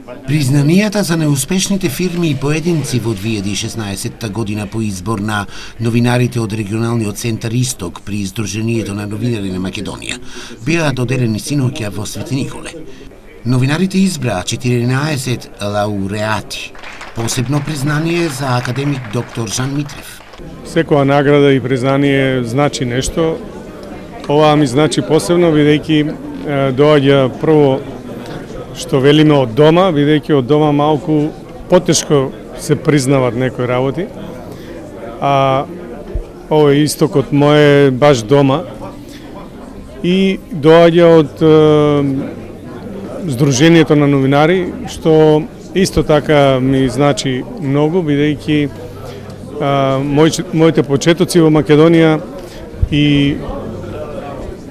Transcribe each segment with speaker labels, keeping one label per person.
Speaker 1: Признанијата за неуспешните фирми и поединци во 2016 година по избор на новинарите од регионалниот центар Исток при Издруженијето на новинари на Македонија беа доделени синоќа во Свети Николе. Новинарите избраа 14 лауреати. Посебно признание за академик доктор Жан Митрев.
Speaker 2: Секоја награда и признание значи нешто. Ова ми значи посебно, бидејќи доаѓа прво што велиме од дома, бидејќи од дома малку потешко се признават некои работи. А овој Истокот мој баш дома и доаѓа од Сдруженијето на новинари, што исто така ми значи многу, бидејќи моите почетоци во Македонија и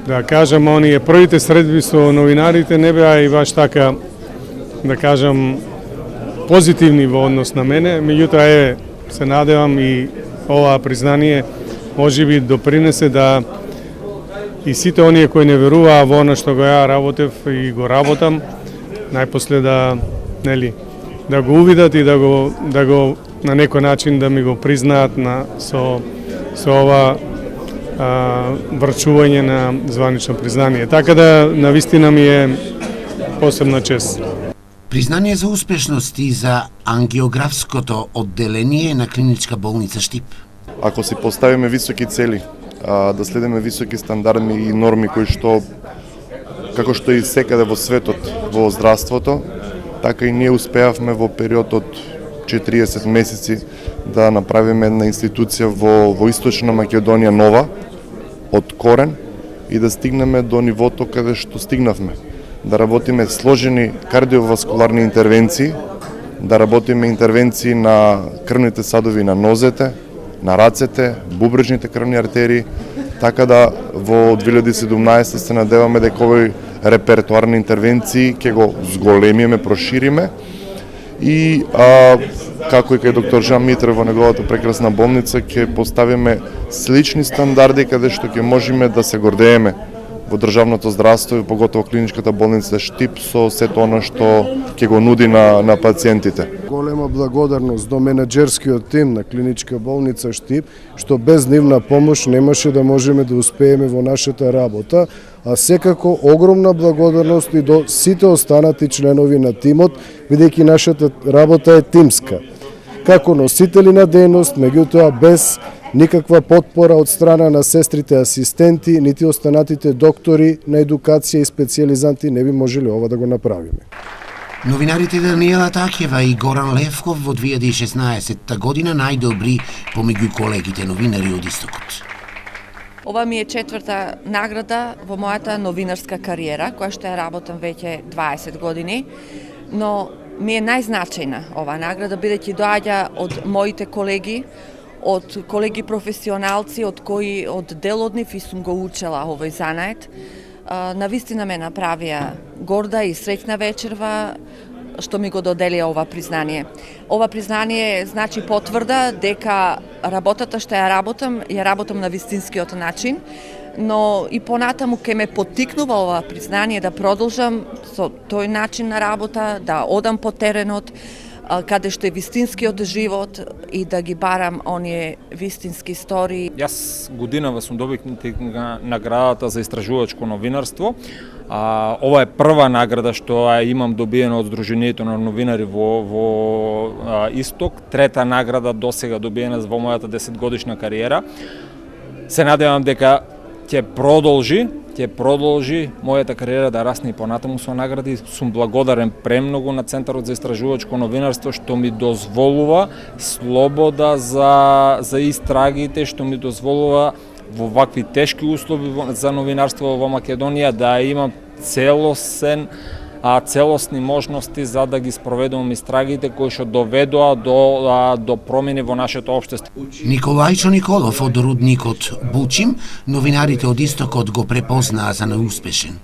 Speaker 2: да кажам, оние првите средби со новинарите не беа и баш така, да кажам, позитивни во однос на мене, меѓутоа се надевам и ова признание можеби допринесе да и сите оние кои не веруваа во она што го ја работев и го работам, најпосле да го увидат и да го на некој начин да ми го признаат со ова врчување на званично признание. Така да, навистина ми е посебна чест.
Speaker 1: Признание за успешност и за ангиографското одделение на клиничка болница Штип.
Speaker 3: Ако си поставиме високи цели, да следиме високи стандарди и норми кои што, како што и секаде во светот, во здравството, така и ние успеавме во период од 40 месеци да направиме една институција во Источна Македонија нова, од корен и да стигнеме до нивото каде што стигнавме. Да работиме сложени кардиоваскуларни интервенции, да работиме интервенции на крвните садови на нозете, на рацете, бубрежните крвни артерии, така да во 2017 се надеваме дека овој репертуарни интервенции ќе го зголемиме, прошириме и како и кај доктор Жан Митрев во неговата прекрасна болница ќе поставиме слични стандарди каде што ќе можеме да се гордееме во државното здравство и поготово клиничката болница Штип со сето она што ќе го нуди на пациентите.
Speaker 4: Голема благодарност до менаџерскиот тим на клиничка болница Штип, што без нивна помош немаше да можеме да успееме во нашата работа, а секако огромна благодарност и до сите останати членови на тимот, бидејќи нашата работа е тимска. Како носители на дејност, меѓутоа без никаква потпора од страна на сестрите асистенти, нити останатите доктори на едукација и специјализанти не би можеле ова да го направиме.
Speaker 1: Новинарите Даниела Такева и Горан Левков во 2016 година најдобри помеѓу колегите новинари од Истокот.
Speaker 5: Ова ми е четврта награда во мојата новинарска кариера, која што ја работам веќе 20 години, но ми е најзначајна ова награда, бидејќи доаѓа од моите колеги, од колеги професионалци, од дел од нив и сум го учела овој занает. Навистина ме направија горда и среќна вечерва што ми го доделија ова признание. Ова признание значи потврда дека работата што ја работам на вистинскиот начин, но и понатаму ќе ме поттикнува ова признание да продолжам со тој начин на работа, да одам по теренот, каде што е вистинскиот живот и да ги барам оние вистински истории.
Speaker 6: Јас годинава сум добитник на наградата за истражувачко новинарство. Ова е прва награда што ја имам добиена од Сдруженијето на новинари во Исток, трета награда досега добиена во мојата 10-годишна кариера. Се надевам дека ќе продолжи мојата кариера да расне и понатаму со награди. Сум благодарен премногу на Центарот за истражувачко новинарство што ми дозволува слобода за истрагите, што ми дозволува во вакви тешки услови за новинарство во Македонија да имам целосни можности за да ги спроведувам истрагите кои што доведоа до промени во нашето општество.
Speaker 1: Николајчо Николов од рудникот Бучим, новинарите од Истокот го препознаа за неуспешен.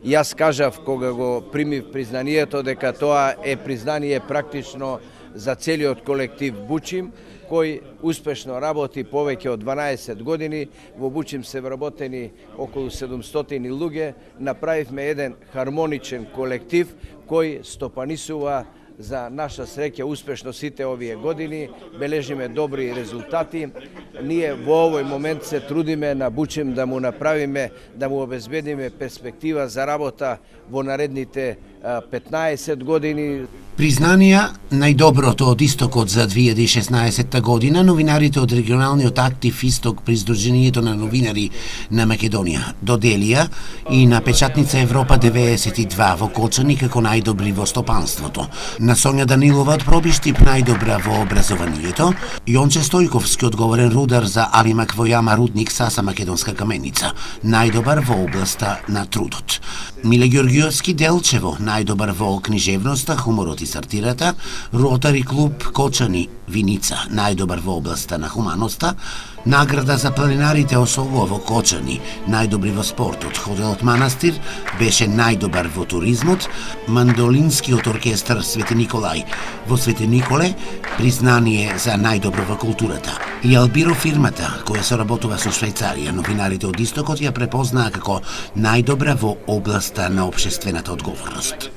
Speaker 7: Јас кажав кога го примив признанието дека тоа е признание практично за целиот колектив Бучим, кој успешно работи повеќе од 12 години. Во Бучим се вработени околу 700 луѓе. Направивме еден хармоничен колектив кој стопанисува за наша среќа успешно сите овие години, бележиме добри резултати. Ние во овој момент се трудиме на Бучим да му направиме, да му обезбедиме перспектива за работа во наредните 15 години.
Speaker 1: Признанија најдоброто од Истокот за 2016 година новинарите од регионалниот актив Исток при Сдруженијето на новинари на Македонија доделија и на печатница Европа 92 во Кочани како најдобри во стопанството. На Сонја Данилова од Пробиштип најдобра во образованието, Јонче Стојковски одговорен рудар за Алимак во Јама рудник Саса Македонска каменица, најдобар во областа на трудот. Миле Ѓорѓиовски Делчево најдобар во книжевноста, хуморот и сатирата, Ротари клуб Кочани Виница најдобар во областа на хуманоста, награда за планинарите Осолво во Кочани, најдобри во спортот, Хотелот Манастир беше најдобар во туризмот, Мандолинскиот оркестар Свети Николај во Свети Николе признание за најдобро во културата. И Албиро фирмата која соработува со Швајцарија, новинарите од Истокот ја препознаа како најдобра во областа на општествената одговорност.